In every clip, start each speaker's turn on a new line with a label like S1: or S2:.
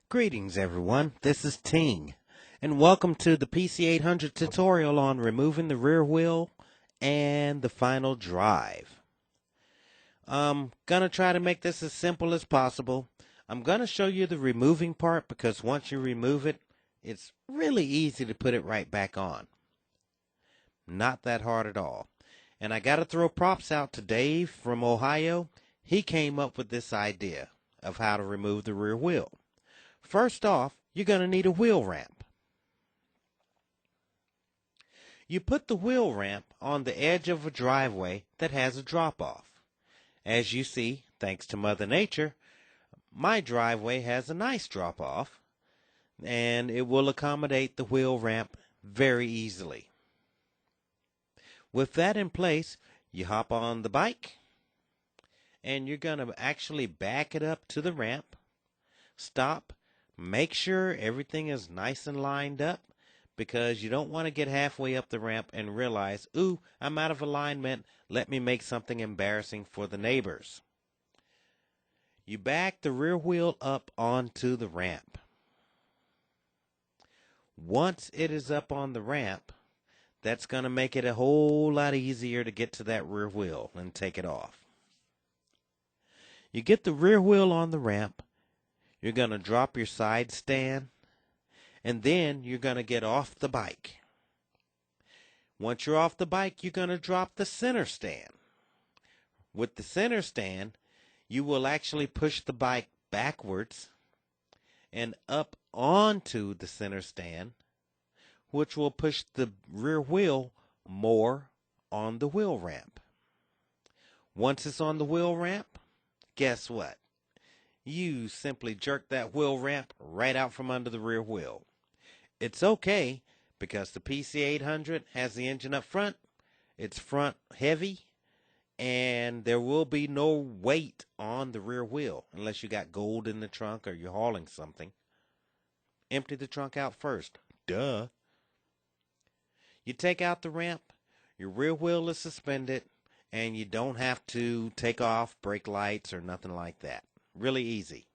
S1: Greetings everyone, this is Ting, and welcome to the PC800 tutorial on removing the rear wheel and the final drive. I'm gonna try to make this as simple as possible. I'm gonna show you the removing part because once you remove it, it's really easy to put it right back on. Not that hard at all. And I gotta throw props out to Dave from Ohio. He came up with this idea of how to remove the rear wheel. First off, you're going to need a wheel ramp. You put the wheel ramp on the edge of a driveway that has a drop-off. As you see, thanks to Mother Nature, my driveway has a nice drop-off, and it will accommodate the wheel ramp very easily. With that in place, you hop on the bike, and you're going to actually back it up to the ramp, stop, make sure everything is nice and lined up because you don't want to get halfway up the ramp and realize, ooh, I'm out of alignment. Let me make something embarrassing for the neighbors. You back the rear wheel up onto the ramp. Once it is up on the ramp, that's going to make it a whole lot easier to get to that rear wheel and take it off. You get the rear wheel on the ramp. You're going to drop your side stand, and then you're going to get off the bike. Once you're off the bike, you're going to drop the center stand. With the center stand, you will actually push the bike backwards and up onto the center stand, which will push the rear wheel more on the wheel ramp. Once it's on the wheel ramp, guess what? You simply jerk that wheel ramp right out from under the rear wheel. It's okay because the PC800 has the engine up front, it's front heavy, and there will be no weight on the rear wheel unless you got gold in the trunk or you're hauling something. Empty the trunk out first. Duh. You take out the ramp, your rear wheel is suspended, and you don't have to take off brake lights or nothing like that. Really easy.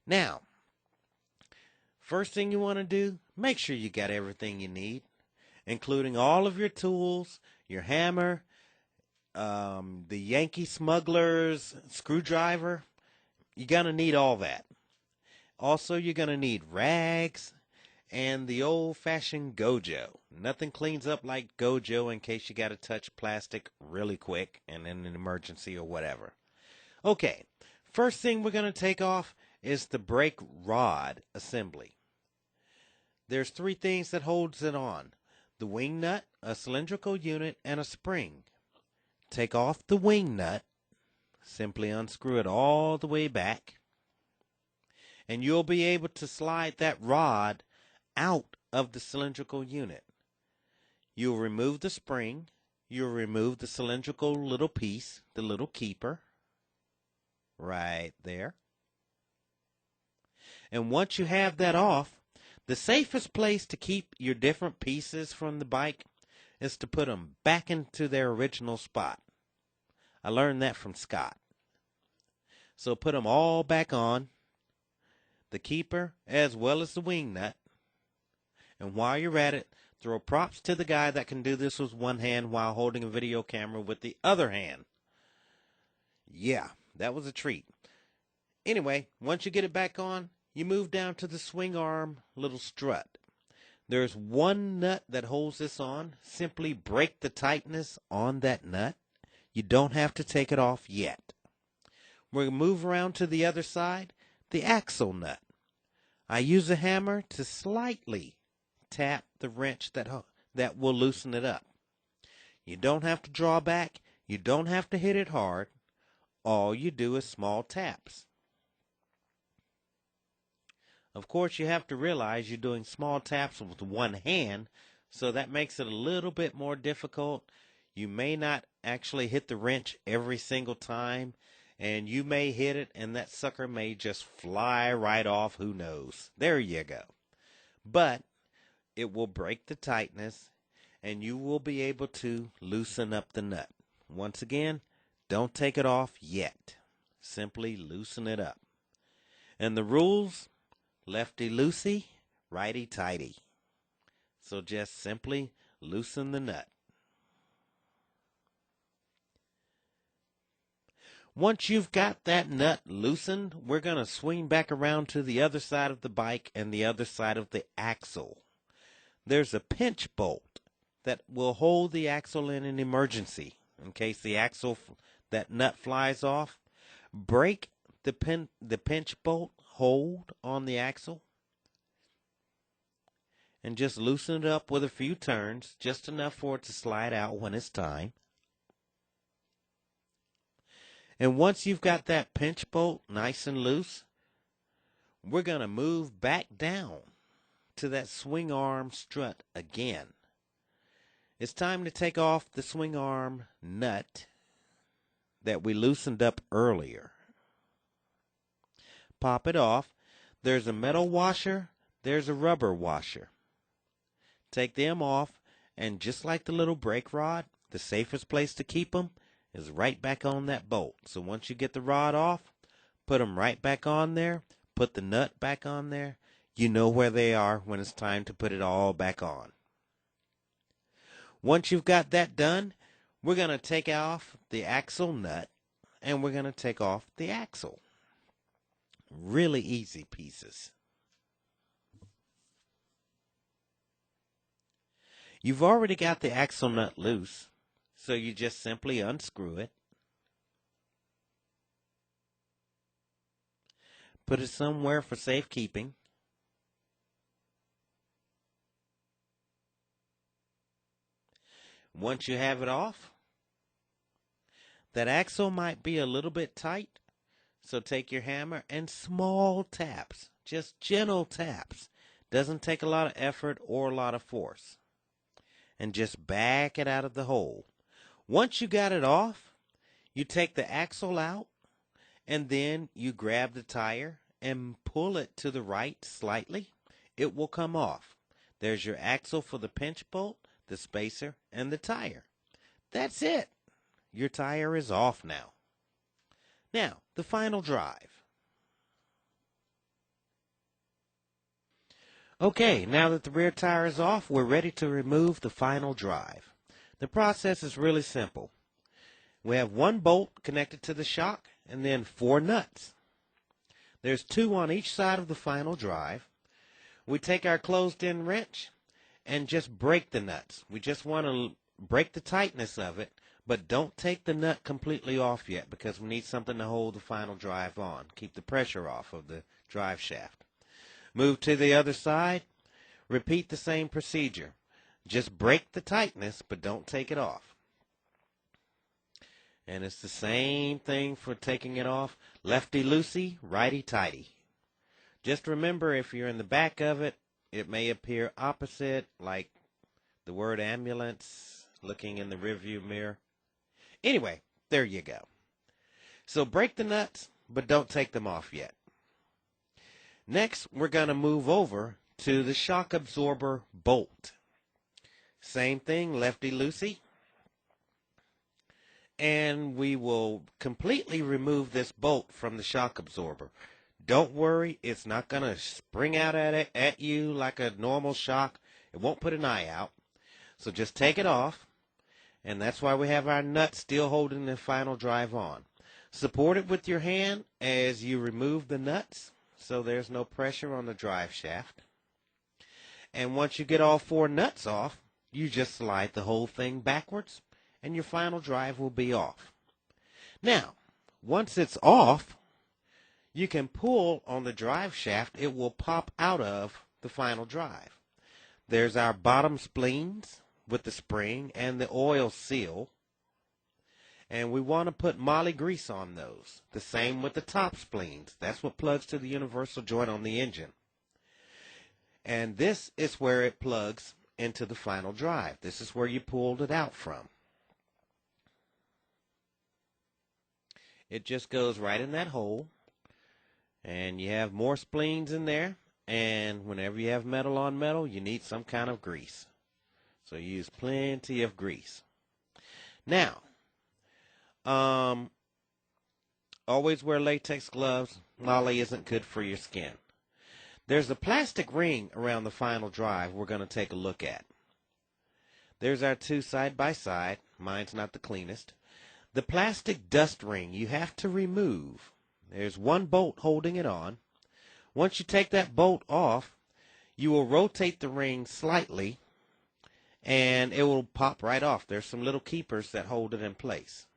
S1: Now, first thing you want to do, make sure you got everything you need, including all of your tools, your hammer, the Yankee Smuggler's screwdriver. You're going to need all that. Also, you're going to need rags and the old-fashioned Gojo. Nothing cleans up like Gojo in case you got to touch plastic really quick and in an emergency or whatever. Okay. First thing we're going to take off is the brake rod assembly. There's three things that holds it on. The wing nut, a cylindrical unit, and a spring. Take off the wing nut. Simply unscrew it all the way back. And you'll be able to slide that rod out of the cylindrical unit. You'll remove the spring. You'll remove the cylindrical little piece, the little keeper. Right there. And once you have that off, the safest place to keep your different pieces from the bike is to put them back into their original spot. I learned that from Scott. So put them all back on, the keeper as well as the wing nut. And while you're at it, throw props to the guy that can do this with one hand while holding a video camera with the other hand. Yeah. That was a treat. Anyway, once you get it back on, you move down to the swing arm little strut. There's one nut that holds this on. Simply break the tightness on that nut. You don't have to take it off yet. We're going to move around to the other side, the axle nut. I use a hammer to slightly tap the wrench that will loosen it up. You don't have to draw back. You don't have to hit it hard. All you do is small taps. Of course, you have to realize you're doing small taps with one hand, so that makes it a little bit more difficult. You may not actually hit the wrench every single time, and you may hit it, and that sucker may just fly right off. Who knows? There you go. But it will break the tightness, and you will be able to loosen up the nut. Once again, don't take it off yet. Simply loosen it up. And the rules, lefty-loosey, righty-tighty. So just simply loosen the nut. Once you've got that nut loosened, we're going to swing back around to the other side of the bike and the other side of the axle. There's a pinch bolt that will hold the axle in an emergency. In case the axle, that nut flies off, break the pinch bolt hold on the axle and just loosen it up with a few turns, just enough for it to slide out when it's time. And once you've got that pinch bolt nice and loose, we're going to move back down to that swing arm strut again. It's time to take off the swing arm nut that we loosened up earlier. Pop it off. There's a metal washer, there's a rubber washer. Take them off, and just like the little brake rod, the safest place to keep them is right back on that bolt. So once you get the rod off, put them right back on there, put the nut back on there. You know where they are when it's time to put it all back on. Once you've got that done, we're going to take off the axle nut and we're going to take off the axle. Really easy pieces. You've already got the axle nut loose, so you just simply unscrew it. Put it somewhere for safekeeping. Once you have it off, that axle might be a little bit tight, so take your hammer and small taps, just gentle taps. Doesn't take a lot of effort or a lot of force. And just back it out of the hole. Once you got it off, you take the axle out, and then you grab the tire and pull it to the right slightly. It will come off. There's your axle for the pinch bolt, the spacer, and the tire. That's it. Your tire is off now. Now, the final drive. Okay, now that the rear tire is off, we're ready to remove the final drive. The process is really simple. We have one bolt connected to the shock and then 4 nuts. There's 2 on each side of the final drive. We take our closed-in wrench and just break the nuts. We just want to break the tightness of it, but don't take the nut completely off yet because we need something to hold the final drive on. Keep the pressure off of the drive shaft. Move to the other side. Repeat the same procedure. Just break the tightness, but don't take it off. And it's the same thing for taking it off. Lefty-loosey, righty-tighty. Just remember, if you're in the back of it, it may appear opposite, like the word ambulance, looking in the rearview mirror. Anyway, there you go. So break the nuts, but don't take them off yet. Next, we're going to move over to the shock absorber bolt. Same thing, lefty-loosey. And we will completely remove this bolt from the shock absorber. Don't worry, it's not going to spring out at you like a normal shock. It won't put an eye out. So just take it off. And that's why we have our nut still holding the final drive on. Support it with your hand as you remove the nuts, so there's no pressure on the drive shaft. And once you get all 4 nuts off, you just slide the whole thing backwards, and your final drive will be off. Now, once it's off, you can pull on the drive shaft. It will pop out of the final drive. There's our bottom spleens with the spring and the oil seal. And we want to put moly grease on those. The same with the top spleens. That's what plugs to the universal joint on the engine. And this is where it plugs into the final drive. This is where you pulled it out from. It just goes right in that hole. And you have more spleens in there. And whenever you have metal on metal, you need some kind of grease. So you use plenty of grease. Now, always wear latex gloves. Moly isn't good for your skin. There's a plastic ring around the final drive we're going to take a look at. There's our two side by side. Mine's not the cleanest. The plastic dust ring you have to remove. There's one bolt holding it on. Once you take that bolt off, you will rotate the ring slightly and it will pop right off. There's some little keepers that hold it in place.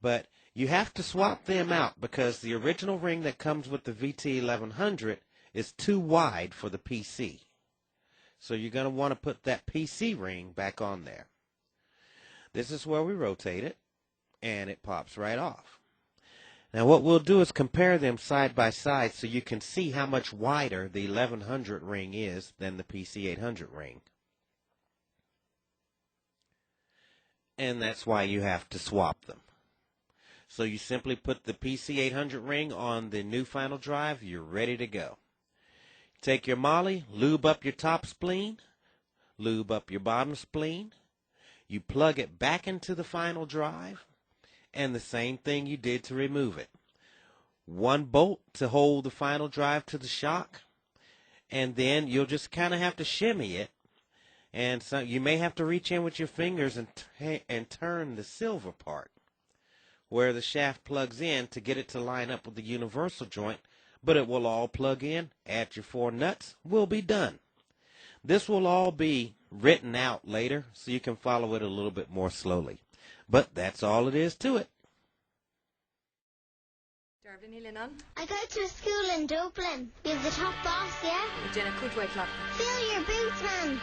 S1: But you have to swap them out because the original ring that comes with the VT1100 is too wide for the PC. So you're going to want to put that PC ring back on there. This is where we rotate it, and it pops right off. Now what we'll do is compare them side by side so you can see how much wider the 1100 ring is than the PC800 ring. And that's why you have to swap them. So you simply put the PC800 ring on the new final drive, you're ready to go. Take your molly, lube up your top spleen, lube up your bottom spleen. You plug it back into the final drive, and the same thing you did to remove it. One bolt to hold the final drive to the shock, and then you'll just kind of have to shimmy it. And so you may have to reach in with your fingers and turn the silver part, where the shaft plugs in, to get it to line up with the universal joint, but it will all plug in. Add your 4 nuts, we'll be done. This will all be written out later so you can follow it a little bit more slowly. But that's all it is to it.
S2: I go to a school in Dublin. You're the top boss, yeah?
S3: Jenna Kudway Clock.
S2: Fill your boots, man.